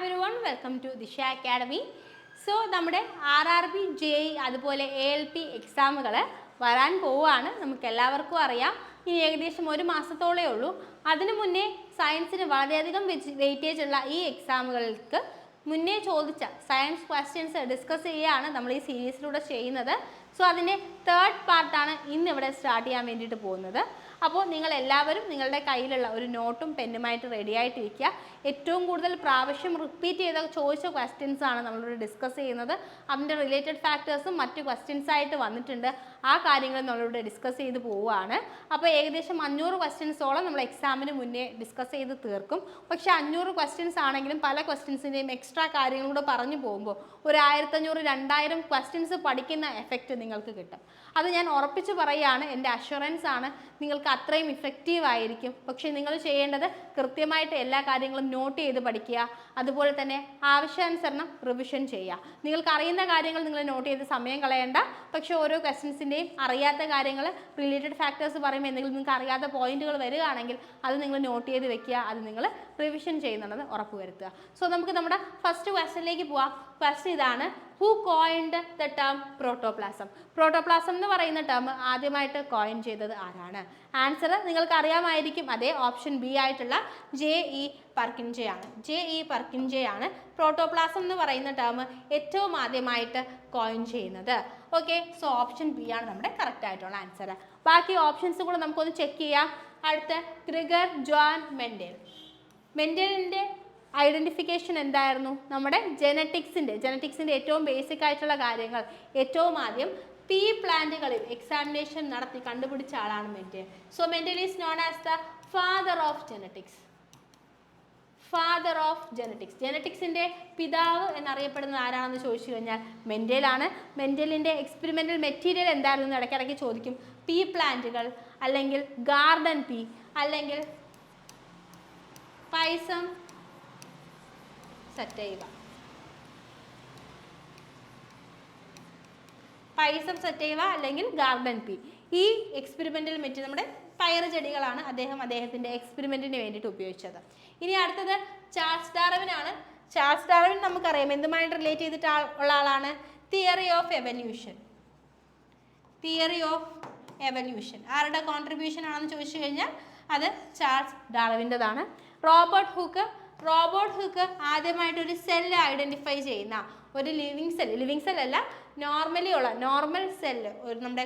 everyone, welcome to Disha Academy. So, നമ്മുടെ RRB, JEE അതുപോലെ ALP എക്സാമുകൾ വരാൻ പോവുകയാണ്. നമുക്ക് എല്ലാവർക്കും അറിയാം. ഇനി ഏകദേശം ഒരു മാസത്തോളേ ഉള്ളൂ. അതിനു മുന്നേ സയൻസിന് വളരെയധികം വെയിറ്റേജ് ഉള്ള ഈ എക്സാമുകൾക്ക് മുന്നേ ചോദിച്ച സയൻസ് ക്വസ്റ്റ്യൻസ് ഡിസ്കസ് ചെയ്യുകയാണ് നമ്മൾ ഈ സീരീസിലൂടെ ചെയ്യുന്നത്. സോ അതിൻ്റെ തേർഡ് പാർട്ടാണ് ഇന്ന് ഇവിടെ സ്റ്റാർട്ട് ചെയ്യാൻ വേണ്ടിയിട്ട് പോകുന്നത്. അപ്പോൾ നിങ്ങൾ എല്ലാവരും നിങ്ങളുടെ കയ്യിലുള്ള ഒരു നോട്ടും പെന്നുമായിട്ട് റെഡി ആയിട്ടിരിക്കുക. ഏറ്റവും കൂടുതൽ പ്രാവശ്യം റിപ്പീറ്റ് ചെയ്ത ചോദിച്ച ക്വസ്റ്റ്യൻസ് ആണ് നമ്മളിവിടെ ഡിസ്കസ് ചെയ്യുന്നത്. അതിൻ്റെ റിലേറ്റഡ് ഫാക്ടേഴ്സും മറ്റ് ക്വസ്റ്റ്യൻസ് ആയിട്ട് വന്നിട്ടുണ്ട്. ആ കാര്യങ്ങൾ നമ്മളിവിടെ ഡിസ്കസ് ചെയ്ത് പോവുകയാണ്. അപ്പോൾ ഏകദേശം 500 ക്വസ്റ്റ്യൻസോളം നമ്മൾ എക്സാമിന് മുന്നേ ഡിസ്കസ് ചെയ്ത് തീർക്കും. പക്ഷേ 500 ക്വസ്റ്റ്യൻസ് ആണെങ്കിലും പല ക്വസ്റ്റ്യൻസിൻ്റെയും എക്സ്ട്രാ കാര്യങ്ങളും കൂടെ പറഞ്ഞു പോകുമ്പോൾ ഒരു 1500-2000 ക്വസ്റ്റ്യൻസ് പഠിക്കുന്ന എഫക്റ്റ് നിങ്ങൾക്ക് കിട്ടും. അത് ഞാൻ ഉറപ്പിച്ച് പറയുകയാണ്, എൻ്റെ അഷുറൻസ് ആണ്. നിങ്ങൾക്ക് അത്രയും ഇഫക്റ്റീവ് ആയിരിക്കും. പക്ഷേ നിങ്ങൾ ചെയ്യേണ്ടത് കൃത്യമായിട്ട് എല്ലാ കാര്യങ്ങളും നോട്ട് ചെയ്ത് പഠിക്കുക. അതുപോലെ തന്നെ ആവശ്യാനുസരണം റിവിഷൻ ചെയ്യുക. നിങ്ങൾക്ക് അറിയുന്ന കാര്യങ്ങൾ നിങ്ങൾ നോട്ട് ചെയ്ത് സമയം കളയേണ്ട. പക്ഷേ ഓരോ ക്വസ്റ്റ്യൻസിൻ്റെയും അറിയാത്ത കാര്യങ്ങൾ റിലേറ്റഡ് ഫാക്ടേഴ്സ് പറയുമ്പോൾ എന്തെങ്കിലും നിങ്ങൾക്ക് അറിയാത്ത പോയിന്റുകൾ വരികയാണെങ്കിൽ അത് നിങ്ങൾ നോട്ട് ചെയ്ത് വെക്കുക. അത് നിങ്ങൾ റിവിഷൻ ചെയ്യുന്നുണ്ടെന്ന് ഉറപ്പുവരുത്തുക. സോ നമുക്ക് നമ്മുടെ ഫസ്റ്റ് ക്വസ്റ്റ്യനിലേക്ക് പോവാം. ക്വസ്റ്റ്യൻ ഇതാണ്: who coined the term protoplasm? Protoplasm എന്ന് പറയുന്ന ടേം ആദ്യമായിട്ട് കോയിൻ ചെയ്തത് ആരാണ്? ആൻസർ നിങ്ങൾക്ക് അറിയാമായിരിക്കും. അതേ ഓപ്ഷൻ ബി ആയിട്ടുള്ള JE പർക്കിൻജെ ആണ്. JE പർക്കിൻജെ ആണ് പ്രോട്ടോപ്ലാസം എന്ന് പറയുന്ന ടേം ഏറ്റവും ആദ്യമായിട്ട് കോയിൻ ചെയ്യുന്നത്. ഓക്കെ, സോ ഓപ്ഷൻ ബി ആണ് നമ്മുടെ കറക്റ്റ് ആയിട്ടുള്ള ആൻസർ. ബാക്കി ഓപ്ഷൻസ് കൂടെ നമുക്കൊന്ന് ചെക്ക് ചെയ്യാം. അടുത്ത ഗ്രിഗർ ജോൺ മെൻഡൽ. മെൻഡലിൻ്റെ ഐഡൻറ്റിഫിക്കേഷൻ എന്തായിരുന്നു? നമ്മുടെ ജെനറ്റിക്സിൻ്റെ ഏറ്റവും ബേസിക് ആയിട്ടുള്ള കാര്യങ്ങൾ ഏറ്റവും ആദ്യം പീ പ്ലാന്റുകളിൽ എക്സാമിനേഷൻ നടത്തി കണ്ടുപിടിച്ച ആളാണ് Mendel. So Mendel is known as the father of genetics. ജെനറ്റിക്സിൻ്റെ പിതാവ് എന്നറിയപ്പെടുന്നത് ആരാണെന്ന് ചോദിച്ചു കഴിഞ്ഞാൽ മെൻഡലാണ്. മെൻഡലിൻ്റെ എക്സ്പെരിമെൻ്റൽ മെറ്റീരിയൽ എന്തായിരുന്നു ഇടയ്ക്കിടയ്ക്ക് ചോദിക്കും. പീ പ്ലാന്റുകൾ, അല്ലെങ്കിൽ ഗാർഡൻ പീ, അല്ലെങ്കിൽ പൈസം സറ്റൈവ. അല്ലെങ്കിൽ ഗാർഡൻ പീ. ഈ എക്സ്പെരിമെൻ്റൽ മെറ്റീരിയൽ നമ്മുടെ പയറ് ചെടികളാണ് അദ്ദേഹത്തിൻ്റെ എക്സ്പെരിമെൻറ്റിന് വേണ്ടിയിട്ട് ഉപയോഗിച്ചത്. ഇനി അടുത്തത് ചാൾസ് ഡാർവിൻ ആണ്. ചാൾസ് ഡാർവിൻ നമുക്കറിയാം എന്തുമായിട്ട് റിലേറ്റ് ചെയ്തിട്ട് ഉള്ള ആളാണ്? Theory of evolution. ആരുടെ കോൺട്രിബ്യൂഷൻ ആണെന്ന് ചോദിച്ചു കഴിഞ്ഞാൽ അത് ചാൾസ് ഡാർവിൻ്റെതാണ്. റോബർട്ട് ഹുക്ക് ആദ്യമായിട്ടൊരു സെല്ല് ഐഡൻറ്റിഫൈ ചെയ്യുന്ന ഒരു ലിവിങ് സെൽ അല്ല, നോർമൽ സെല്ല്, ഒരു നമ്മുടെ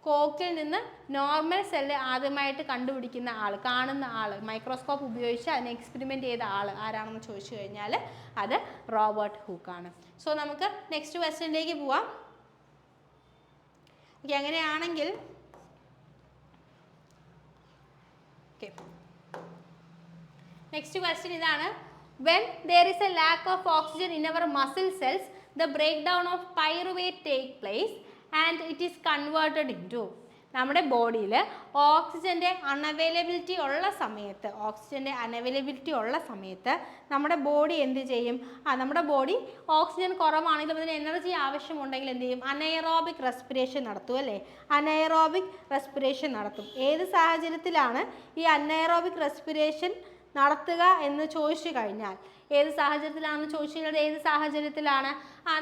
കോക്കിൽ നിന്ന് നോർമൽ സെല്ല് ആദ്യമായിട്ട് കണ്ടുപിടിക്കുന്ന ആൾ, കാണുന്ന ആൾ, മൈക്രോസ്കോപ്പ് ഉപയോഗിച്ച് അതിനെ എക്സ്പെരിമെൻ്റ് ചെയ്ത ആൾ ആരാണെന്ന് ചോദിച്ചു കഴിഞ്ഞാൽ അത് റോബർട്ട് ഹുക്കാണ്. സോ നമുക്ക് നെക്സ്റ്റ് ക്വസ്റ്റ്യനിലേക്ക് പോവാം. ഓക്കെ, അങ്ങനെയാണെങ്കിൽ നെക്സ്റ്റ് ക്വസ്റ്റ്യൻ ഇതാണ്: when there is a lack of oxygen in our muscle cells, the breakdown of pyruvate take place and it is converted into. നമ്മുടെ ബോഡിയിൽ ഓക്സിജൻ്റെ അൺഅവൈലബിലിറ്റി ഉള്ള സമയത്ത് നമ്മുടെ ബോഡി എന്ത് ചെയ്യും? നമ്മുടെ ബോഡി ഓക്സിജൻ കുറവാണെങ്കിലും അതിന് എനർജി ആവശ്യമുണ്ടെങ്കിൽ എന്ത് ചെയ്യും? അനൈറോബിക് റെസ്പിറേഷൻ നടത്തും, അല്ലേ? അനൈറോബിക് റെസ്പിറേഷൻ നടത്തും. ഏത് സാഹചര്യത്തിലാണ് ഈ അനൈറോബിക് റെസ്പിറേഷൻ നടത്തുക എന്ന് ചോദിച്ചു കഴിഞ്ഞാൽ ഏത് സാഹചര്യത്തിലാണ്?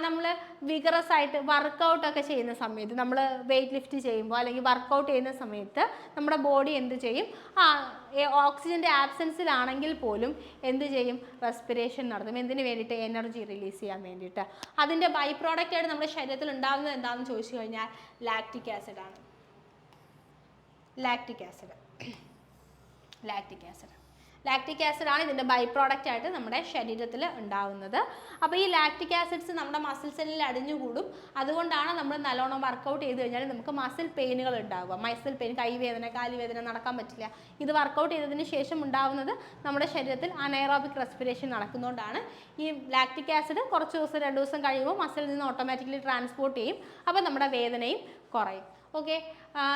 നമ്മൾ വിഗറസ് ആയിട്ട് വർക്കൗട്ടൊക്കെ ചെയ്യുന്ന സമയത്ത്, നമ്മൾ വെയിറ്റ് ലിഫ്റ്റ് ചെയ്യുമ്പോൾ അല്ലെങ്കിൽ വർക്കൗട്ട് ചെയ്യുന്ന സമയത്ത് നമ്മുടെ ബോഡി എന്ത് ചെയ്യും? ഓക്സിജൻ്റെ ആബ്സെൻസിലാണെങ്കിൽ പോലും എന്ത് ചെയ്യും? റെസ്പിറേഷൻ നടത്തും. എന്തിനു വേണ്ടിയിട്ട്? എനർജി റിലീസ് ചെയ്യാൻ വേണ്ടിയിട്ട്. അതിൻ്റെ ബൈ പ്രോഡക്റ്റ് ആയിട്ട് നമ്മുടെ ശരീരത്തിൽ ഉണ്ടാകുന്നത് എന്താണെന്ന് ചോദിച്ചു കഴിഞ്ഞാൽ ലാക്റ്റിക് ആസിഡ് ആണ്. ലാക്റ്റിക് ആസിഡാണ് ഇതിൻ്റെ ബൈ പ്രോഡക്റ്റ് ആയിട്ട് നമ്മുടെ ശരീരത്തിൽ ഉണ്ടാകുന്നത്. അപ്പോൾ ഈ ലാക്റ്റിക് ആസിഡ്സ് നമ്മുടെ മസിൽ സെല്ലിൽ അടിഞ്ഞുകൂടും. അതുകൊണ്ടാണ് നമ്മൾ നല്ലോണം വർക്കൗട്ട് ചെയ്ത് കഴിഞ്ഞാൽ നമുക്ക് മസിൽ പെയിനുകൾ ഉണ്ടാവുക. മസിൽ പെയിൻ, കൈവേദന, കാലുവേദന, നടക്കാൻ പറ്റില്ല. ഇത് വർക്കൗട്ട് ചെയ്തതിന് ശേഷം ഉണ്ടാകുന്നത് നമ്മുടെ ശരീരത്തിൽ അനൈറോബിക് റെസ്പിറേഷൻ നടക്കുന്നതുകൊണ്ടാണ്. ഈ ലാക്റ്റിക് ആസിഡ് കുറച്ച് ദിവസം 2 ദിവസം കഴിയുമ്പോൾ മസിലിൽ നിന്ന് ഓട്ടോമാറ്റിക്കലി ട്രാൻസ്പോർട്ട് ചെയ്യും. അപ്പോൾ നമ്മുടെ വേദനയും കുറയും. ഓക്കെ,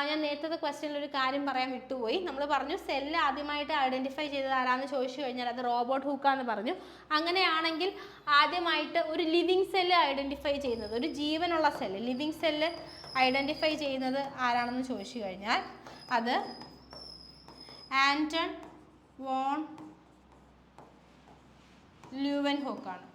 ഞാൻ നേരത്തെ ക്വസ്റ്റ്യനിൽ ഒരു കാര്യം പറയാൻ വിട്ടുപോയി. നമ്മൾ പറഞ്ഞു സെല്ല് ആദ്യമായിട്ട് ഐഡൻറ്റിഫൈ ചെയ്തത് ആരാന്ന് ചോദിച്ചു കഴിഞ്ഞാൽ അത് റോബർട്ട് ഹുക്കാന്ന് പറഞ്ഞു. അങ്ങനെയാണെങ്കിൽ ആദ്യമായിട്ട് ഒരു ലിവിങ് സെല്ല് ഐഡൻറ്റിഫൈ ചെയ്യുന്നത്, ഒരു ജീവനുള്ള സെല്ല്, ലിവിങ് സെല്ല് ഐഡൻറ്റിഫൈ ചെയ്യുന്നത് ആരാണെന്ന് ചോദിച്ചു കഴിഞ്ഞാൽ അത് ആൻറ്റൺ വോൺ ലൂവൻഹോക്ക് ആണ്.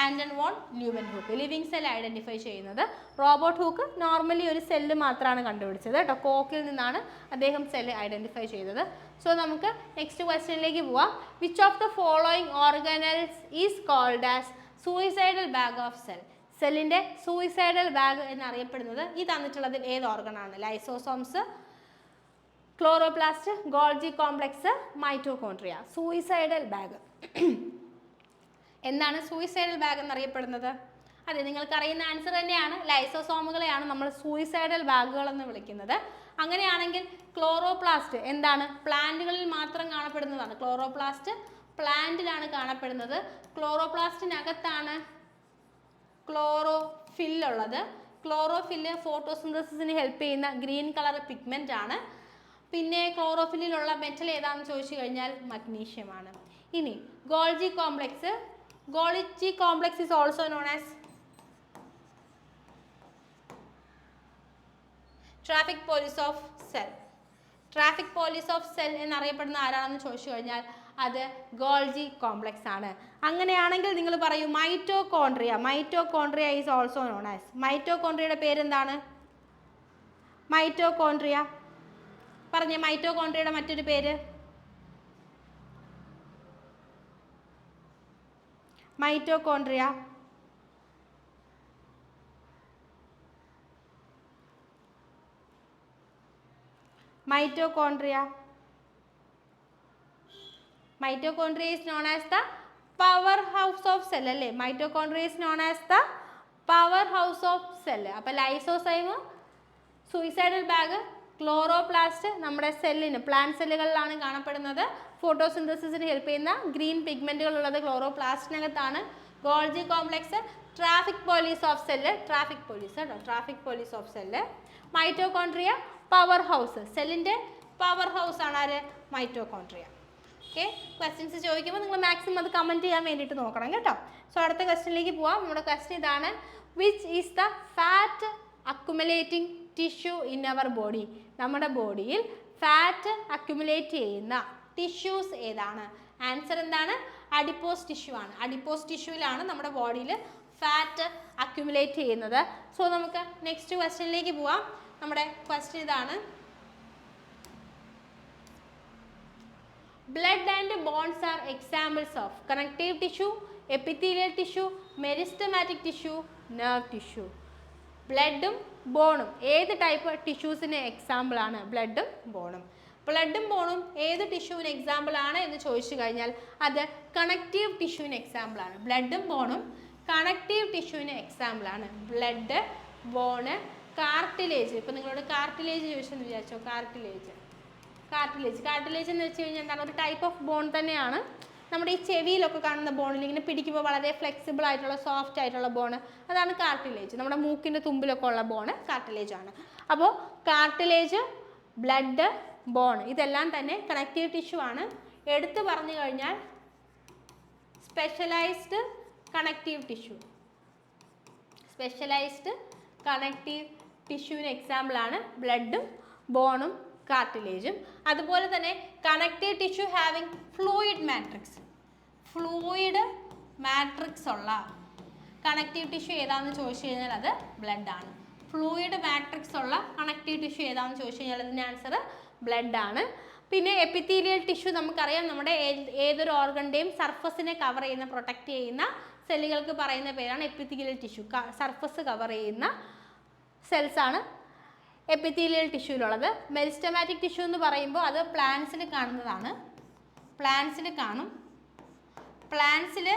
Anton von Leeuwenhoek living cell identify ചെയ്യുന്നത്. റോബർട്ട് ഹൂക്ക് നോർമലി ഒരു സെല്ല് മാത്രമാണ് കണ്ടുപിടിച്ചത് കേട്ടോ. കോക്കിൽ നിന്നാണ് അദ്ദേഹം സെല്ല് ഐഡൻറ്റിഫൈ ചെയ്തത്. സോ നമുക്ക് നെക്സ്റ്റ് ക്വസ്റ്റ്യനിലേക്ക് പോവാം. Which of the following organelles is called as suicidal bag of cell? സെല്ലിൻ്റെ സൂയിസൈഡൽ ബാഗ് എന്നറിയപ്പെടുന്നത് ഈ തന്നിട്ടുള്ളതിൽ ഏത് ഓർഗനാണ്? Lysosomes, chloroplast, Golgi complex, mitochondria. Suicidal bag എന്താണ് സൂയിസൈഡൽ ബാഗ് എന്നറിയപ്പെടുന്നത്? അതെ, നിങ്ങൾക്കറിയുന്ന ആൻസർ തന്നെയാണ്. ലൈസോസോമുകളെയാണ് നമ്മൾ സൂയിസൈഡൽ ബാഗുകൾ എന്ന് വിളിക്കുന്നത്. അങ്ങനെയാണെങ്കിൽ ക്ലോറോപ്ലാസ്റ്റ് എന്താണ്? പ്ലാന്റുകളിൽ മാത്രം കാണപ്പെടുന്നതാണ്. ക്ലോറോപ്ലാസ്റ്റ് പ്ലാന്റിലാണ് കാണപ്പെടുന്നത്. ക്ലോറോപ്ലാസ്റ്റിനകത്താണ് ക്ലോറോഫിൽ ഉള്ളത്. ക്ലോറോഫില്ല് ഫോട്ടോസിന്തസിസിന് ഹെൽപ്പ് ചെയ്യുന്ന ഗ്രീൻ കളർ പിഗ്മെന്റ് ആണ്. പിന്നെ ക്ലോറോഫില്ലിലുള്ള മെറ്റൽ ഏതാണെന്ന് ചോദിച്ചു കഴിഞ്ഞാൽ മഗ്നീഷ്യമാണ്. ഇനി Golgi complex. Golgi complex is also known as traffic police of cell. Traffic police of cell എന്നറിയപ്പെടുന്ന ആരാണെന്ന് ചോദിച്ചു കഴിഞ്ഞാൽ അത് ഗോൾജി കോംപ്ലക്സ് ആണ്. അങ്ങനെയാണെങ്കിൽ നിങ്ങൾ പറയൂ mitochondria. Mitochondria is also known as. മൈറ്റോകോൺട്രിയയുടെ പേരെന്താണ്? മൈറ്റോകോൺട്രിയ പറഞ്ഞ മൈറ്റോകോൺട്രിയയുടെ മറ്റൊരു പേര്? Mitochondria mitochondria. Mitochondria is known as the powerhouse of cell അല്ലേ? Mitochondria is known as the powerhouse of cell. അപ്പോൾ ലൈസോസൈം, സൂയിസൈഡൽ ബാഗ്, ക്ലോറോപ്ലാസ്റ്റ് നമ്മുടെ സെല്ലിന് പ്ലാന്റ് സെല്ലുകളിലാണ് കാണപ്പെടുന്നത്. ഫോട്ടോസിന്തസിസിന് ഹെൽപ്പ് ചെയ്യുന്ന ഗ്രീൻ പിഗ്മെന്റുകൾ ഉള്ളത് ക്ലോറോപ്ലാസ്റ്റിനകത്താണ്. Golgi complex, traffic police of cell, traffic police കേട്ടോ, traffic police of cell. Mitochondria power house, സെല്ലിൻ്റെ പവർ ഹൗസ് ആണ് ആര്? മൈറ്റോകോൺട്രിയ. ഓക്കെ, ക്വസ്റ്റ്യൻസ് ചോദിക്കുമ്പോൾ നിങ്ങൾ മാക്സിമം അത് കമൻറ്റ് ചെയ്യാൻ വേണ്ടിയിട്ട് നോക്കണം കേട്ടോ. സോ അടുത്ത ക്വസ്റ്റ്യനിലേക്ക് പോവാം. നമ്മുടെ ക്വസ്റ്റ്യൻ ഇതാണ്. Which is the fat accumulating tissue in our body? നമ്മുടെ ബോഡിയിൽ ഫാറ്റ് അക്യുമുലേറ്റ് ചെയ്യുന്ന ടിഷ്യൂസ് ഏതാണ്? ആൻസർ എന്താണ്? അഡിപ്പോസ് ടിഷ്യൂ ആണ്. അഡിപ്പോസ് ടിഷ്യൂവിലാണ് നമ്മുടെ ബോഡിയിൽ ഫാറ്റ് അക്യുമുലേറ്റ് ചെയ്യുന്നത്. സോ നമുക്ക് നെക്സ്റ്റ് ക്വസ്റ്റ്യനിലേക്ക് പോവാം. നമ്മുടെ ക്വസ്റ്റ്യൻ ഇതാണ്. Blood and bones are examples of connective tissue, epithelial tissue, meristematic tissue, nerve tissue. ബ്ലഡും ബോണും ഏത് ടൈപ്പ് ടിഷ്യൂസിന് എക്സാമ്പിൾ ആണ്? ബ്ലഡും ബോണും. ബ്ലഡും ബോണും ഏത് ടിഷ്യൂവിന് എക്സാമ്പിൾ ആണ് എന്ന് ചോദിച്ചു കഴിഞ്ഞാൽ അത് കണക്റ്റീവ് ടിഷ്യൂവിന് എക്സാമ്പിൾ ആണ്. ബ്ലഡും ബോണും കണക്റ്റീവ് ടിഷ്യൂവിന് എക്സാമ്പിൾ ആണ്. Blood, born, cartilage. ഇപ്പം നിങ്ങളോട് കാർട്ടിലേജ് ചോദിച്ചെന്ന് വിചാരിച്ചോ. കാർട്ടിലേജ് എന്ന് വെച്ച് കഴിഞ്ഞാൽ എന്താണ്? ഒരു ടൈപ്പ് ഓഫ് ബോൺ തന്നെയാണ്. നമ്മുടെ ഈ ചെവിയിലൊക്കെ കാണുന്ന ബോണിൽ ഇങ്ങനെ പിടിക്കുമ്പോൾ വളരെ ഫ്ലെക്സിബിൾ ആയിട്ടുള്ള സോഫ്റ്റ് ആയിട്ടുള്ള ബോണ്, അതാണ് കാർട്ടിലേജ്. നമ്മുടെ മൂക്കിൻ്റെ തുമ്പിലൊക്കെ ഉള്ള ബോണ് കാർട്ടിലേജ് ആണ്. അപ്പോൾ കാർട്ടിലേജ്, ബ്ലഡ്, ബോൺ ഇതെല്ലാം തന്നെ കണക്റ്റീവ് ടിഷ്യൂ ആണ്. എടുത്തു പറഞ്ഞു കഴിഞ്ഞാൽ specialised connective tissue, specialised connective ടിഷ്യൂവിന് എക്സാമ്പിളാണ് ബ്ലഡും ബോണും കാർട്ടിലേജും. അതുപോലെ തന്നെ connective tissue having fluid matrix, fluid matrix ഉള്ള കണക്റ്റീവ് ടിഷ്യൂ ഏതാണെന്ന് ചോദിച്ചു കഴിഞ്ഞാൽ അത് ബ്ലഡ് ആണ്. ഫ്ലൂയിഡ് മാട്രിക്സ് ഉള്ള കണക്റ്റീവ് ടിഷ്യൂ ഏതാണെന്ന് ചോദിച്ചു കഴിഞ്ഞാൽ അതിൻ്റെ ആൻസർ ബ്ലഡ് ആണ്. പിന്നെ എപ്പിത്തീലിയൽ ടിഷ്യൂ നമുക്കറിയാം, നമ്മുടെ ഏതൊരു ഓർഗൻ്റെയും സർഫസിനെ കവർ ചെയ്യുന്ന, പ്രൊട്ടക്റ്റ് ചെയ്യുന്ന സെല്ലുകൾക്ക് പറയുന്ന പേരാണ് എപ്പിത്തീലിയൽ ടിഷ്യൂ. സർഫസ് കവർ ചെയ്യുന്ന സെൽസ് ആണ് എപ്പിത്തീലിയൽ ടിഷ്യൂവിലുള്ളത്. മെരിസ്റ്റമാറ്റിക് ടിഷ്യൂ എന്ന് പറയുമ്പോൾ അത് പ്ലാന്റ്സിൽ കാണുന്നതാണ്. പ്ലാന്റ്സിൽ കാണും. പ്ലാന്റ്സിൽ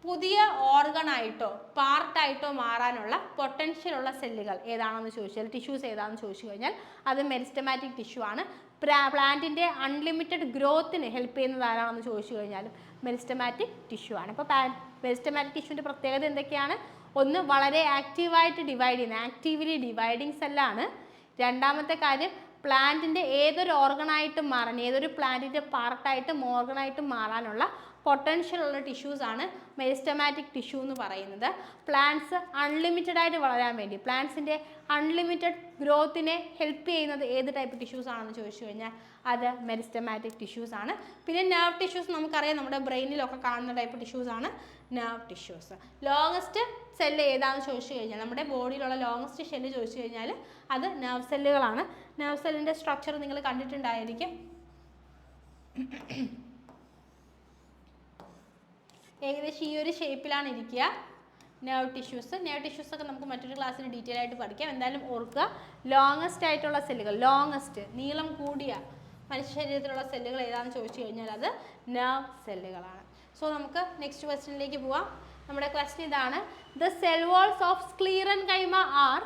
പുതിയ ഓർഗണായിട്ടോ പാർട്ടായിട്ടോ മാറാനുള്ള പൊട്ടൻഷ്യൽ ഉള്ള സെല്ലുകൾ ഏതാണെന്ന് ചോദിച്ചാൽ, ടിഷ്യൂസ് ഏതാണെന്ന് ചോദിച്ചു കഴിഞ്ഞാൽ അത് മെരിസ്റ്റമാറ്റിക് ടിഷ്യൂ ആണ്. പ്ലാന്റിൻ്റെ അൺലിമിറ്റഡ് ഗ്രോത്തിന് ഹെൽപ്പ് ചെയ്യുന്നത് ആരാണെന്ന് ചോദിച്ചു കഴിഞ്ഞാലും മെരിസ്റ്റമാറ്റിക് ടിഷ്യൂ ആണ്. അപ്പോൾ മെരിസ്റ്റമാറ്റിക് ടിഷ്യൂവിൻ്റെ പ്രത്യേകത എന്തൊക്കെയാണ്? ഒന്ന്, വളരെ ആക്റ്റീവായിട്ട് ഡിവൈഡ് ചെയ്യുന്ന, ആക്റ്റീവ്ലി ഡിവൈഡിങ് സെല്ലാണ്. രണ്ടാമത്തെ കാര്യം, പ്ലാന്റിൻ്റെ ഏതൊരു ഓർഗണായിട്ടും മാറാൻ, ഏതൊരു പ്ലാന്റിൻ്റെ പാർട്ടായിട്ടും ഓർഗണായിട്ടും മാറാനുള്ള പൊട്ടൻഷ്യൽ ഉള്ള ടിഷ്യൂസ് ആണ് മെരിസ്റ്റമാറ്റിക് ടിഷ്യൂ എന്ന് പറയുന്നത്. പ്ലാന്റ്സ് അൺലിമിറ്റഡ് ആയിട്ട് വളരാൻ വേണ്ടി, പ്ലാന്റ്സിൻ്റെ അൺലിമിറ്റഡ് ഗ്രോത്തിനെ ഹെൽപ്പ് ചെയ്യുന്നത് ഏത് ടൈപ്പ് ടിഷ്യൂസ് ആണെന്ന് ചോദിച്ചു കഴിഞ്ഞാൽ അത് മെരിസ്റ്റമാറ്റിക് ടിഷ്യൂസ് ആണ്. പിന്നെ നെർവ് ടിഷ്യൂസ് നമുക്കറിയാം, നമ്മുടെ ബ്രെയിനിലൊക്കെ കാണുന്ന ടൈപ്പ് ടിഷ്യൂസ് ആണ് നെർവ് ടിഷ്യൂസ്. ലോങ്ങസ്റ്റ് സെല്ല് ഏതാണെന്ന് ചോദിച്ചു കഴിഞ്ഞാൽ, നമ്മുടെ ബോഡിയിലുള്ള ലോങ്ങസ്റ്റ് സെല്ല് ചോദിച്ചു കഴിഞ്ഞാൽ അത് നെർവ് സെല്ലുകളാണ്. നെർവ് സെല്ലിൻ്റെ സ്ട്രക്ചർ നിങ്ങൾ കണ്ടിട്ടുണ്ടായിരിക്കും. ഏകദേശം ഈ ഒരു ഷേപ്പിലാണ് ഇരിക്കുക നെർവ് ടിഷ്യൂസ്. നെർവ് ടിഷ്യൂസ് ഒക്കെ നമുക്ക് മറ്റൊരു ക്ലാസ്സിൽ ഡീറ്റെയിൽ ആയിട്ട് പഠിക്കാം. എന്തായാലും ഓർക്കുക, ലോങ്ങസ്റ്റ് ആയിട്ടുള്ള സെല്ലുകൾ, ലോങ്ങസ്റ്റ് നീളം കൂടിയ മനുഷ്യ ശരീരത്തിലുള്ള സെല്ലുകൾ ഏതാണെന്ന് ചോദിച്ചു കഴിഞ്ഞാൽ അത് നെർവ് സെല്ലുകളാണ്. സോ നമുക്ക് നെക്സ്റ്റ് ക്വസ്റ്റ്യനിലേക്ക് പോവാം. നമ്മുടെ ക്വസ്റ്റ്യൻ ഇതാണ്: the cell walls of sclerenchyma are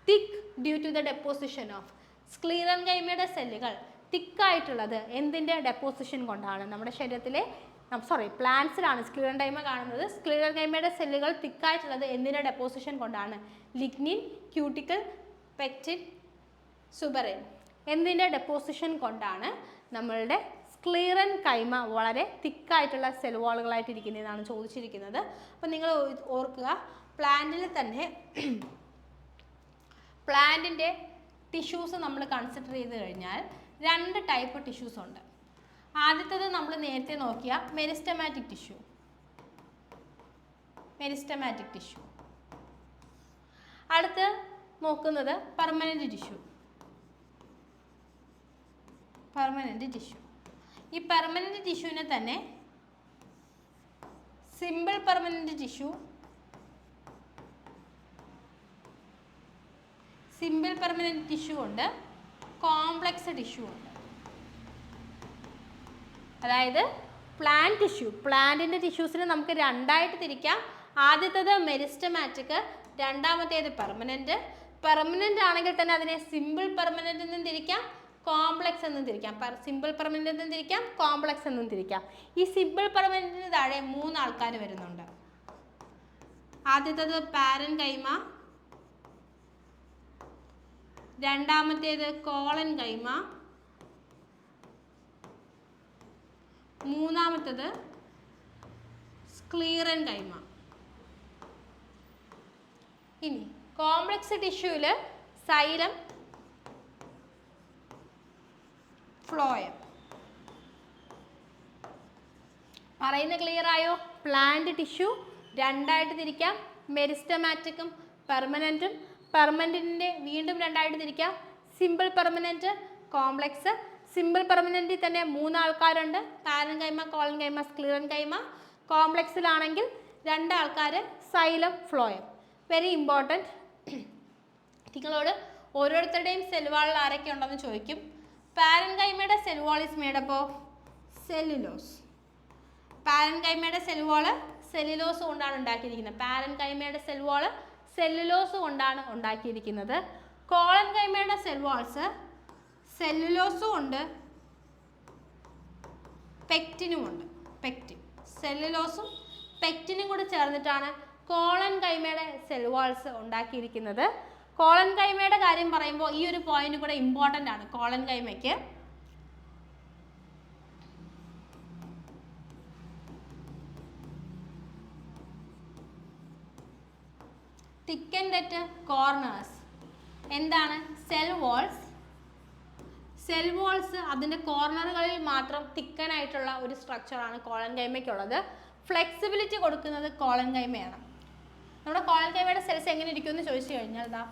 thick due to the deposition of. സ്ക്ലീറൻകൈമയുടെ സെല്ലുകൾ തിക്കായിട്ടുള്ളത് എന്തിൻ്റെ ഡെപ്പോസിഷൻ കൊണ്ടാണ്? നമ്മുടെ ശരീരത്തിലെ പ്ലാന്റ്സിലാണ് സ്ക്ലീറൻകൈമ കാണുന്നത്. സ്ക്ലീറൻകൈമയുടെ സെല്ലുകൾ തിക്കായിട്ടുള്ളത് എന്തിൻ്റെ ഡെപ്പോസിഷൻ കൊണ്ടാണ്? ലിഗ്നിൻ, ക്യൂട്ടിക്കൽ, പെക്റ്റിൻ, സുബറിൻ എന്തിൻ്റെ ഡെപ്പോസിഷൻ കൊണ്ടാണ് നമ്മളുടെ സ്ക്ലീറൻകൈമ വളരെ തിക്കായിട്ടുള്ള സെൽ വാളുകളായിട്ട് ഇരിക്കുന്നതെന്നാണ് ചോദിച്ചിരിക്കുന്നത്. അപ്പം നിങ്ങൾ ഓർക്കുക, പ്ലാന്റിൽ തന്നെ പ്ലാന്റിൻ്റെ ടിഷ്യൂസ് നമ്മൾ കൺസിഡർ ചെയ്ത് കഴിഞ്ഞാൽ 2 ടൈപ്പ് ടിഷ്യൂസ് ഉണ്ട്. ആദ്യത്തേത് നമ്മൾ നേരത്തെ നോക്കിയ മെരിസ്റ്റമാറ്റിക് ടിഷ്യൂ. Meristematic tissue. അടുത്ത് നോക്കുന്നത് പെർമനന്റ് ടിഷ്യൂ. Permanent tissue. ഈ പെർമനന്റ് ടിഷ്യൂവിനെ തന്നെ simple permanent tissue, simple permanent tissue ഉണ്ട്, കോംപ്ലക്സ് ടിഷ്യൂ ഉണ്ട്. അതായത് പ്ലാന്റ് ടിഷ്യൂ, പ്ലാന്റിൻ്റെ ടിഷ്യൂസിനെ നമുക്ക് 2ആയിട്ട് തിരിക്കാം. ആദ്യത്തേത് മെരിസ്റ്റമാറ്റിക്, രണ്ടാമത്തേത് പെർമനന്റ്. പെർമനന്റ് ആണെങ്കിൽ തന്നെ അതിനെ സിമ്പിൾ പെർമനന്റ് എന്നും തിരിക്കാം, കോംപ്ലക്സ് എന്നും തിരിക്കാം. സിമ്പിൾ പെർമനന്റ് എന്നും തിരിക്കാം, കോംപ്ലക്സ് എന്നും തിരിക്കാം. ഈ സിമ്പിൾ പെർമനന്റിന് താഴെ 3 ആൾക്കാർ വരുന്നുണ്ട്. ആദ്യത്തേത് പാരൻകൈമ, രണ്ടാമത്തേത് കോളൻകൈമ, മൂന്നാമത്തേത് സ്ക്ലീറൻകൈമ. ഇനി കോംപ്ലക്സ് ടിഷ്യൂവിൽ സൈലം, ഫ്ലോയം. പറയുന്ന ക്ലിയർ ആയോ? പ്ലാന്റ് ടിഷ്യൂ 2ആയിട്ട് തിരിക്കാം, മെരിസ്റ്റമാറ്റിക്കും പെർമനൻറ്റും. പെർമനൻറ്റിൻ്റെ വീണ്ടും 2ആയിട്ട് തിരിക്കാം, സിമ്പിൾ പെർമനൻറ്റ്, കോംപ്ലക്സ്. സിമ്പിൾ പെർമനൻറ്റിൽ തന്നെ 3 ആൾക്കാരുണ്ട്, പാരൻകൈമ, കോളൻകൈമ, സ്ക്ലീറൻകൈമ. കോംപ്ലക്സിലാണെങ്കിൽ 2 ആൾക്കാർ, സൈലം, ഫ്ലോയം. Very important. നിങ്ങളോട് ഓരോരുത്തരുടെയും സെൽവാളിൽ ആരൊക്കെ ഉണ്ടെന്ന് ചോദിക്കും. പാരൻകൈമയുടെ cell wall is made up of cellulose. പാരൻകൈമയുടെ സെൽവാള് സെല്ലുലോസ് കൊണ്ടാണ് ഉണ്ടാക്കിയിരിക്കുന്നത്. പാരൻകൈമയുടെ സെൽവാള് സെല്ലുലോസ് കൊണ്ടാണ് ഉണ്ടാക്കിയിരിക്കുന്നത്. കോളൻകൈമയുടെ സെൽവാൾസ് സെല്ലുലോസും ഉണ്ട്, പെക്റ്റിനും ഉണ്ട്. പെക്റ്റിൻ, സെല്ലുലോസും പെക്റ്റിനും കൂടി ചേർന്നിട്ടാണ് കോളൻകൈമയുടെ സെൽവാൾസ് ഉണ്ടാക്കിയിരിക്കുന്നത്. കോളൻകൈമയുടെ കാര്യം പറയുമ്പോൾ ഈ ഒരു പോയിന്റ് കൂടെ ഇമ്പോർട്ടൻ്റ് ആണ്. കോളൻകൈമയ്ക്ക് തിക്കൻഡ് അറ്റ് കോർണേഴ്സ്. എന്താണ്? Cell walls. സെൽ വാൾസ് അതിൻ്റെ കോർണറുകളിൽ മാത്രം തിക്കനായിട്ടുള്ള ഒരു സ്ട്രക്ചറാണ് കോളൻകൈമയ്ക്കുള്ളത്. ഫ്ലെക്സിബിലിറ്റി കൊടുക്കുന്നത് കോളൻകൈമയാണ്. നമ്മുടെ കോളൻകൈമയുടെ സെൽസ് എങ്ങനെ ഇരിക്കുമെന്ന് ചോദിച്ചു കഴിഞ്ഞാൽ ഇതാ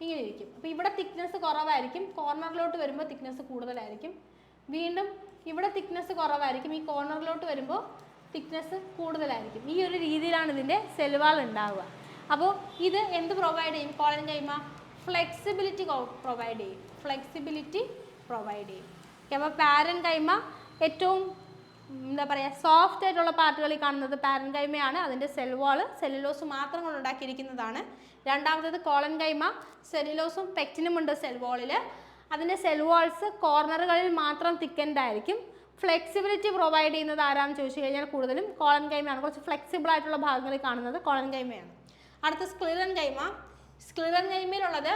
ഇങ്ങനെ ഇരിക്കും. അപ്പോൾ ഇവിടെ തിക്നെസ് കുറവായിരിക്കും, കോർണറിലോട്ട് വരുമ്പോൾ തിക്നെസ് കൂടുതലായിരിക്കും. വീണ്ടും ഇവിടെ തിക്നെസ് കുറവായിരിക്കും, ഈ കോർണറിലോട്ട് വരുമ്പോൾ തിക്നെസ് കൂടുതലായിരിക്കും. ഈ ഒരു രീതിയിലാണ് ഇതിൻ്റെ സെൽവാൾ ഉണ്ടാവുക. അപ്പോൾ ഇത് എന്ത് പ്രൊവൈഡ് ചെയ്യും? കോളൻകൈമ ഫ്ലെക്സിബിലിറ്റി പ്രൊവൈഡ് ചെയ്യും. ഫ്ലെക്സിബിലിറ്റി പ്രൊവൈഡ് ചെയ്യും. ഓക്കെ, അപ്പോൾ പാരൻകൈമ ഏറ്റവും എന്താ പറയുക സോഫ്റ്റ് ആയിട്ടുള്ള പാർട്ടുകളിൽ കാണുന്നത് പാരൻകൈമയാണ്. അതിൻ്റെ സെൽവാൾ സെല്ലുലോസ് മാത്രം കൊണ്ട് ഉണ്ടാക്കിയിരിക്കുന്നതാണ്. രണ്ടാമത്തേത് കോളൻകൈമ, സെല്ലുലോസും പെക്റ്റിനും ഉണ്ട് സെൽവാളിൽ. അതിൻ്റെ സെൽവാൾസ് കോർണറുകളിൽ മാത്രം തിക്കൻഡ് ആയിരിക്കും. ഫ്ലെക്സിബിലിറ്റി പ്രൊവൈഡ് ചെയ്യുന്നത് ആരാണെന്ന് ചോദിച്ചു കഴിഞ്ഞാൽ കൂടുതലും കോളൻകൈമയാണ്. കുറച്ച് ഫ്ലെക്സിബിൾ ആയിട്ടുള്ള ഭാഗങ്ങളിൽ കാണുന്നത് കോളൻകൈമയാണ്. അടുത്ത സ്ക്ലീറൻകൈമ. സ്ക്ലീറൻകൈമയിലുള്ളത്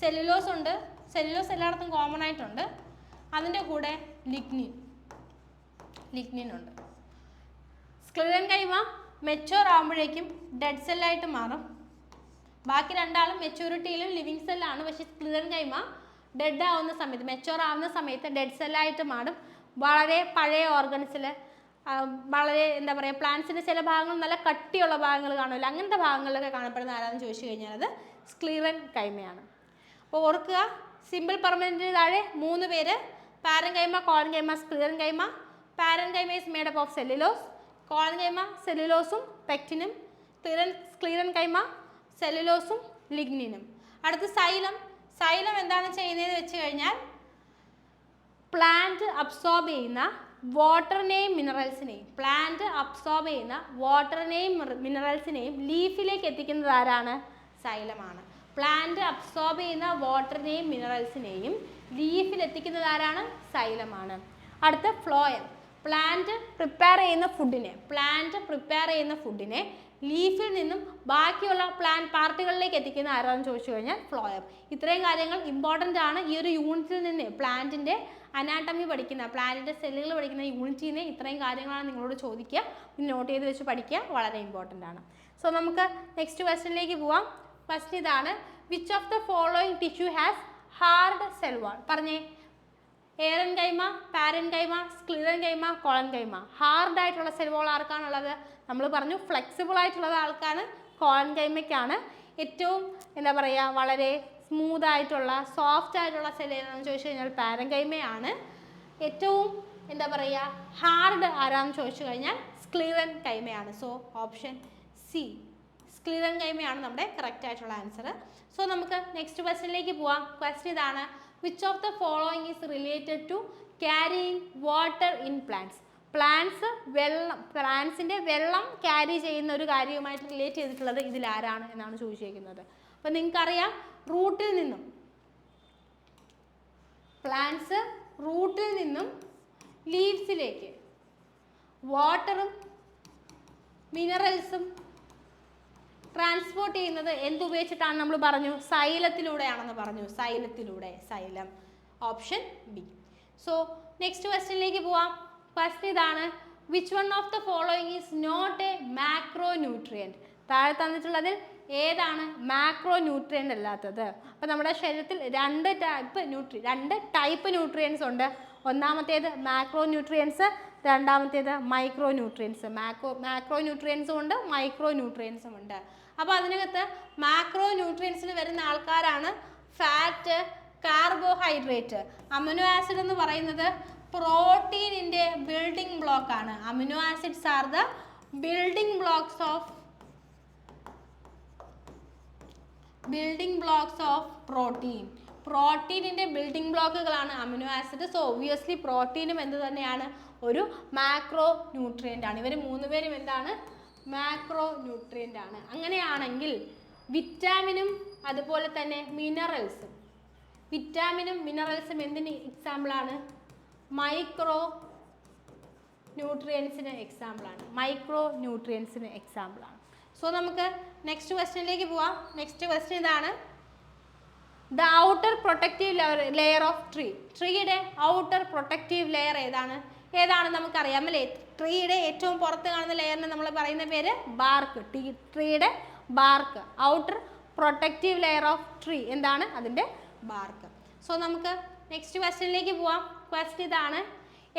സെല്ലുലോസ് ഉണ്ട്. സെല്ലുലോസ് എല്ലായിടത്തും കോമൺ ആയിട്ടുണ്ട്. അതിൻ്റെ കൂടെ ലിഗ്നിൻ ഉണ്ട്. സ്ക്ലീറൻകൈമ മെച്യൂർ ആകുമ്പോഴേക്കും ഡെഡ് സെല്ലായിട്ട് മാറും. ബാക്കി രണ്ടാളും മെച്യൂരിറ്റിയിലും ലിവിങ് സെല്ലാണ്. പക്ഷേ സ്ക്ലിറൻ കൈമ ഡെഡ് ആവുന്ന സമയത്ത്, മെച്യൂർ ആവുന്ന സമയത്ത് ഡെഡ് സെല്ലായിട്ട് മാറും. വളരെ പഴയ ഓർഗൻസിൽ വളരെ എന്താ പറയുക, പ്ലാന്റ്സിൻ്റെ ചില ഭാഗങ്ങൾ നല്ല കട്ടിയുള്ള ഭാഗങ്ങൾ കാണുമല്ലോ, അങ്ങനത്തെ ഭാഗങ്ങളിലൊക്കെ കാണപ്പെടുന്ന ആരാണെന്ന് ചോദിച്ചു കഴിഞ്ഞാൽ അത് സ്ക്ലിറൻ കൈമയാണ്. അപ്പോൾ ഓർക്കുക, സിമ്പിൾ പെർമനൻറ്റിന് താഴെ 3 പേര്: parenchyma, collenchyma, sclerenchyma. Parenchyma is made up of cellulose, collenchyma സെല്ലുലോസും പെക്റ്റിനും, സ്ക്ലിറൻ കൈമ സെല്ലുലോസും ലിഗ്നിനും. അടുത്ത് സൈലം. സൈലം എന്താണ് ചെയ്യുന്നതെന്ന് വെച്ച് കഴിഞ്ഞാൽ പ്ലാന്റ് അബ്സോർബ് ചെയ്യുന്ന വാട്ടറിനെയും മിനറൽസിനെയും ലീഫിലേക്ക് എത്തിക്കുന്നത് ആരാണ്? സൈലമാണ്. പ്ലാന്റ് അബ്സോർബ് ചെയ്യുന്ന വാട്ടറിനെയും മിനറൽസിനെയും ലീഫിൽ എത്തിക്കുന്നത് ആരാണ്? സൈലമാണ്. അടുത്ത ഫ്ലോയം. പ്ലാന്റ് പ്രിപ്പയർ ചെയ്യുന്ന ഫുഡിനെ ലീഫിൽ നിന്നും ബാക്കിയുള്ള പ്ലാന്റ് പാർട്ടുകളിലേക്ക് എത്തിക്കുന്ന ആരാണെന്ന് ചോദിച്ചു കഴിഞ്ഞാൽ ഫ്ലോയം. ഇത്രയും കാര്യങ്ങൾ ഇമ്പോർട്ടൻ്റ് ആണ്. ഈ ഒരു യൂണിറ്റിൽ നിന്ന്, പ്ലാന്റിൻ്റെ അനാട്ടമി പഠിക്കുന്ന, പ്ലാന്റിൻ്റെ സെല്ലുകൾ പഠിക്കുന്ന യൂണിറ്റിൽ നിന്ന് ഇത്രയും കാര്യങ്ങളാണ് നിങ്ങളോട് ചോദിക്കുക. നോട്ട് ചെയ്ത് വെച്ച് പഠിക്കുക, വളരെ ഇമ്പോർട്ടൻ്റ് ആണ്. സോ നമുക്ക് നെക്സ്റ്റ് ക്വസ്റ്റ്യനിലേക്ക് പോവാം. ക്വസ്റ്റ്യൻ ഇതാണ്: which of the following tissue has hard cell wall? പറഞ്ഞേ. ഏറൻ കൈമ, പാരൻ കൈമ, സ്ക്ലിറൻ കൈമ, കോളൻ കൈമ. ഹാർഡ് ആയിട്ടുള്ള സെൽ വാൾ ആർക്കാണുള്ളത്? നമ്മൾ പറഞ്ഞു ഫ്ലെക്സിബിൾ ആയിട്ടുള്ളത് ആൾക്കാണ്, കോളൻ കൈമയ്ക്കാണ്. ഏറ്റവും എന്താ പറയുക, വളരെ സ്മൂത്ത് ആയിട്ടുള്ള സോഫ്റ്റ് ആയിട്ടുള്ള സെൽ ഏതാണെന്ന് ചോദിച്ചു കഴിഞ്ഞാൽ പാരൻ കൈമയാണ്. ഏറ്റവും എന്താ പറയുക ഹാർഡ് ആരാന്ന് ചോദിച്ചു കഴിഞ്ഞാൽ സ്ക്ലിറൻ കൈമയാണ്. സോ ഓപ്ഷൻ സി, സ്ക്ലിറൻ കൈമയാണ് നമ്മുടെ കറക്റ്റ് ആയിട്ടുള്ള ആൻസർ. സോ നമുക്ക് നെക്സ്റ്റ് ക്വസ്റ്റ്യനിലേക്ക് പോവാം. ക്വസ്റ്റ്യൻ ഇതാണ്: which of the following is related to carrying water in plants? പ്ലാന്റ്സിൻ്റെ വെള്ളം ക്യാരി ചെയ്യുന്ന ഒരു കാര്യവുമായിട്ട് റിലേറ്റ് ചെയ്തിട്ടുള്ളത് ഇതിലാരാണ് എന്നാണ് ചോദിച്ചിരിക്കുന്നത്. അപ്പോൾ നിങ്ങൾക്കറിയാം, പ്ലാന്റ്സ് റൂട്ടിൽ നിന്നും ലീവ്സിലേക്ക് വാട്ടറും മിനറൽസും ട്രാൻസ്പോർട്ട് ചെയ്യുന്നത് എന്തുപയോഗിച്ചിട്ടാണ്? നമ്മൾ പറഞ്ഞു സൈലത്തിലൂടെയാണെന്ന് പറഞ്ഞു. Xylem. Option B. So next ക്വസ്റ്റ്യനിലേക്ക് പോവാം. ക്വസ്റ്റ്യൻ ഇതാണ്: which one of the following is not a macronutrient? താഴെ തന്നിട്ടുള്ളതിൽ ഏതാണ് മാക്രോ ന്യൂട്രിയൻ്റ് അല്ലാത്തത്? അപ്പോൾ നമ്മുടെ ശരീരത്തിൽ രണ്ട് ടൈപ്പ് ന്യൂട്രിയൻസ് ഉണ്ട്. ഒന്നാമത്തേത് മാക്രോ ന്യൂട്രിയൻസ്, രണ്ടാമത്തേത് മൈക്രോ ന്യൂട്രിയൻസ്. മാക്രോ ന്യൂട്രിയൻസും ഉണ്ട്, മൈക്രോ ന്യൂട്രിയൻസും ഉണ്ട്. അപ്പോൾ അതിനകത്ത് മാക്രോ ന്യൂട്രിയൻസിൽ വരുന്ന ആൾക്കാരാണ് ഫാറ്റ്, കാർബോഹൈഡ്രേറ്റ്. അമിനോ ആസിഡ് എന്ന് പറയുന്നത് പ്രോട്ടീനിൻ്റെ ബിൽഡിംഗ് ബ്ലോക്ക് ആണ്. Amino acids are the building blocks of protein. പ്രോട്ടീനിൻ്റെ ബിൽഡിംഗ് ബ്ലോക്കുകളാണ് അമിനോ ആസിഡ്. സോ ഒബ്വിയസ്ലി പ്രോട്ടീനും എന്ത് തന്നെയാണ്? ഒരു മാക്രോ ന്യൂട്രിയൻ്റ് ആണ്. ഇവർ 3 പേരും എന്താണ്? മാക്രോ ന്യൂട്രിയൻ്റ് ആണ്. അങ്ങനെയാണെങ്കിൽ വിറ്റാമിനും അതുപോലെ തന്നെ മിനറൽസും എന്തിന് എക്സാമ്പിളാണ്? മൈക്രോ ന്യൂട്രിയൻസിന് എക്സാമ്പിളാണ്. സോ നമുക്ക് നെക്സ്റ്റ് ക്വസ്റ്റ്യനിലേക്ക് പോവാം. നെക്സ്റ്റ് ക്വസ്റ്റ്യൻ ഇതാണ്: the outer protective layer of ട്രീയുടെ ഔട്ടർ പ്രൊട്ടക്റ്റീവ് ലെയർ ഏതാണ് നമുക്കറിയാം അല്ലേ? ട്രീയുടെ ഏറ്റവും പുറത്ത് കാണുന്ന ലെയറിന് നമ്മൾ പറയുന്ന പേര് ബാർക്ക്. ട്രീയുടെ bark, outer protective layer of tree എന്താണ്? അതിൻ്റെ ബാർക്ക്. സോ നമുക്ക് നെക്സ്റ്റ് ക്വസ്റ്റ്യനിലേക്ക് പോവാം. ക്വസ്റ്റ്യൻ ഇതാണ്: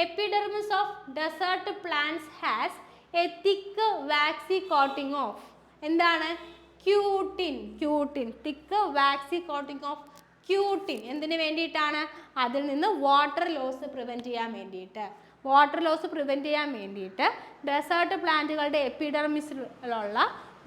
epidermis of desert plants has a thick waxy coating of എന്താണ്? Cutin. Thick waxy coating of cutin. എന്തിനു വേണ്ടിയിട്ടാണ്? അതിൽ നിന്ന് വാട്ടർ ലോസ് പ്രിവെൻറ്റ് ചെയ്യാൻ വേണ്ടിയിട്ട് ഡെസേർട്ട് പ്ലാന്റുകളുടെ എപ്പിഡെർമിസിലുള്ള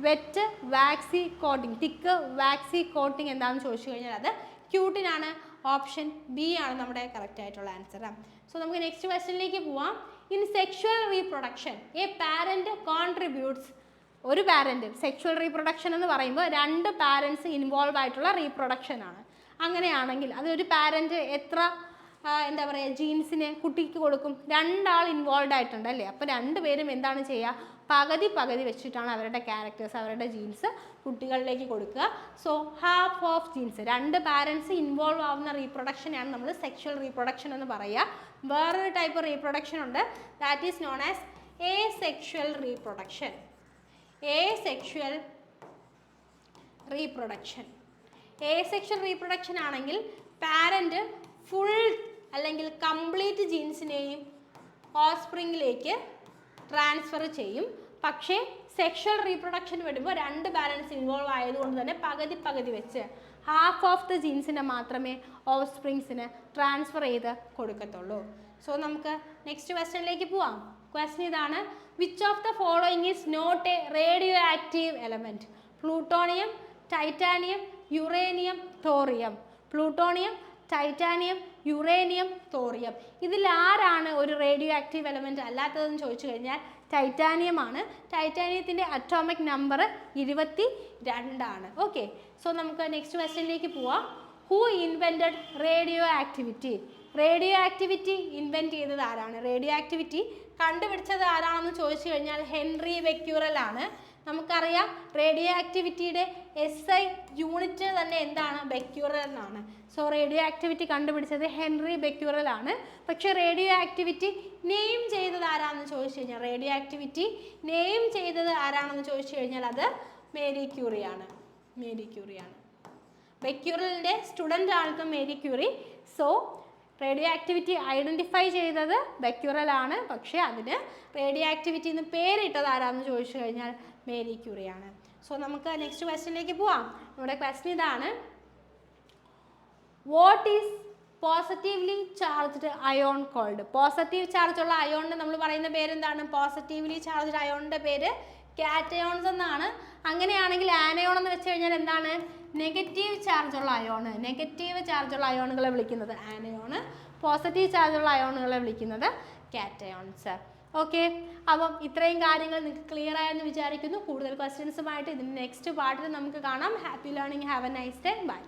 wet waxy coating, thick waxy coating എന്താണെന്ന് ചോദിച്ചു കഴിഞ്ഞാൽ അത് ക്യൂട്ടിൻ ആണ്. ഓപ്ഷൻ ബി ആണ് നമ്മുടെ കറക്റ്റ് ആയിട്ടുള്ള ആൻസർ. സോ നമുക്ക് നെക്സ്റ്റ് ക്വസ്റ്റ്യനിലേക്ക് പോവാം. In sexual reproduction A parent contributes. ഒരു പാരന്റ്, സെക്ഷുവൽ റീപ്രൊഡക്ഷൻ എന്ന് പറയുമ്പോൾ 2 പാരൻസ് ഇൻവോൾവ് ആയിട്ടുള്ള റീപ്രൊഡക്ഷൻ ആണ്. അങ്ങനെയാണെങ്കിൽ അതൊരു പാരന്റ് എത്ര എന്താ പറയുക ജീൻസിനെ കുട്ടിക്ക് കൊടുക്കും? 2 ആൾ ഇൻവോൾവ് ആയിട്ടുണ്ട് അല്ലേ? അപ്പോൾ 2 പേരും എന്താണ് ചെയ്യുക? പകുതി വെച്ചിട്ടാണ് അവരുടെ ക്യാരക്ടേഴ്സ്, അവരുടെ ജീൻസ് കുട്ടികളിലേക്ക് കൊടുക്കുക. So half of genes, 2 parents involve ആവുന്ന റീപ്രൊഡക്ഷനെയാണ് നമ്മൾ സെക്ഷുവൽ റീപ്രൊഡക്ഷൻ എന്ന് പറയുക. വേറൊരു ടൈപ്പ് റീപ്രൊഡക്ഷൻ ഉണ്ട്, that is known as asexual reproduction. asexual reproduction. asexual reproduction ആണെങ്കിൽ പാരന്റ് ഫുൾ അല്ലെങ്കിൽ കംപ്ലീറ്റ് ജീൻസിനെയും ഓഫ്സ്പ്രിങ്ങിലേക്ക് ട്രാൻസ്ഫർ ചെയ്യും. പക്ഷേ സെക്ഷൽ റീപ്രൊഡക്ഷൻ വരുമ്പോൾ 2 പാരൻസ് ഇൻവോൾവ് ആയതുകൊണ്ട് തന്നെ പകുതി പകുതി വെച്ച് ഹാഫ് ഓഫ് ദ ജീൻസിനെ മാത്രമേ ഓഫ്സ്പ്രിങ്സിന് ട്രാൻസ്ഫർ ചെയ്ത് കൊടുക്കത്തുള്ളൂ. സോ നമുക്ക് നെക്സ്റ്റ് ക്വസ്റ്റ്യനിലേക്ക് പോവാം. ക്വസ്റ്റ്യൻ ഇതാണ്, which of the following is not a radioactive element? Plutonium, titanium, uranium, thorium. Plutonium, titanium, uranium, thorium. ഇതിൽ ആരാണ് ഒരു റേഡിയോ ആക്റ്റീവ് എലമെൻറ്റ് അല്ലാത്തതെന്ന് ചോദിച്ചു കഴിഞ്ഞാൽ ടൈറ്റാനിയം ആണ്. ടൈറ്റാനിയത്തിൻ്റെ അറ്റോമിക് നമ്പർ 22 ആണ്. ഓക്കെ, സോ നമുക്ക് നെക്സ്റ്റ് ക്വസ്റ്റ്യനിലേക്ക് പോവാം. Who invented radio activity? Radio activity invent ചെയ്തത് ആരാണ്? റേഡിയോ ആക്ടിവിറ്റി കണ്ടുപിടിച്ചത് ആരാണെന്ന് ചോദിച്ചു കഴിഞ്ഞാൽ ഹെൻറി ബെക്യൂറൽ ആണ്. നമുക്കറിയാം റേഡിയോ ആക്ടിവിറ്റിയുടെ SI യൂണിറ്റ് തന്നെ എന്താണ്? ബെക്യൂറൽ എന്നാണ്. സോ റേഡിയോ ആക്ടിവിറ്റി കണ്ടുപിടിച്ചത് ഹെൻറി ബെക്യൂറൽ ആണ്. പക്ഷേ റേഡിയോ ആക്ടിവിറ്റി നെയിം ചെയ്തത് ആരാണെന്ന് ചോദിച്ചു കഴിഞ്ഞാൽ റേഡിയോ ആക്ടിവിറ്റി നെയിം ചെയ്തത് ആരാണെന്ന് ചോദിച്ചു കഴിഞ്ഞാൽ അത് മേരി ക്യൂറിയാണ്. മേരി ക്യൂറിയാണ്. ബെക്യൂറലിൻ്റെ സ്റ്റുഡൻ്റ് ആണ് Marie Curie. So radio activity identify ചെയ്തത് ബെക്യൂറൽ ആണ്. പക്ഷേ അതിന് റേഡിയോ ആക്ടിവിറ്റി എന്ന് പേരിട്ടത് ആരാണെന്ന് ചോദിച്ചു കഴിഞ്ഞാൽ മേരി ക്യൂറിയാണ്. സോ നമുക്ക് നെക്സ്റ്റ് ക്വസ്റ്റ്യനിലേക്ക് പോവാം. നമ്മുടെ ക്വസ്റ്റ്യൻ ഇതാണ്, what is positively charged ion called? Positive ചാർജുള്ള അയോണിന് നമ്മൾ പറയുന്ന പേരെന്താണ്? പോസിറ്റീവ്ലി ചാർജ്ഡ് അയോണിൻ്റെ പേര് കാറ്റയോൺസ് എന്നാണ്. അങ്ങനെയാണെങ്കിൽ ആനയോൺ എന്ന് വെച്ച് കഴിഞ്ഞാൽ എന്താണ്? നെഗറ്റീവ് ചാർജുള്ള അയോണ്. നെഗറ്റീവ് ചാർജുള്ള അയോണുകളെ വിളിക്കുന്നത് ആനയോണ്, പോസിറ്റീവ് ചാർജുള്ള അയോണുകളെ വിളിക്കുന്നത് കാറ്റയോൺസ്. ഓക്കെ, അപ്പം ഇത്രയും കാര്യങ്ങൾ നിങ്ങൾക്ക് ക്ലിയർ ആയെന്ന് വിചാരിക്കുന്നു. കൂടുതൽ ക്വസ്റ്റ്യൻസുമായിട്ട് ഇതിൻ്റെ നെക്സ്റ്റ് പാർട്ടിൽ നമുക്ക് കാണാം. Happy learning, have a nice day, by.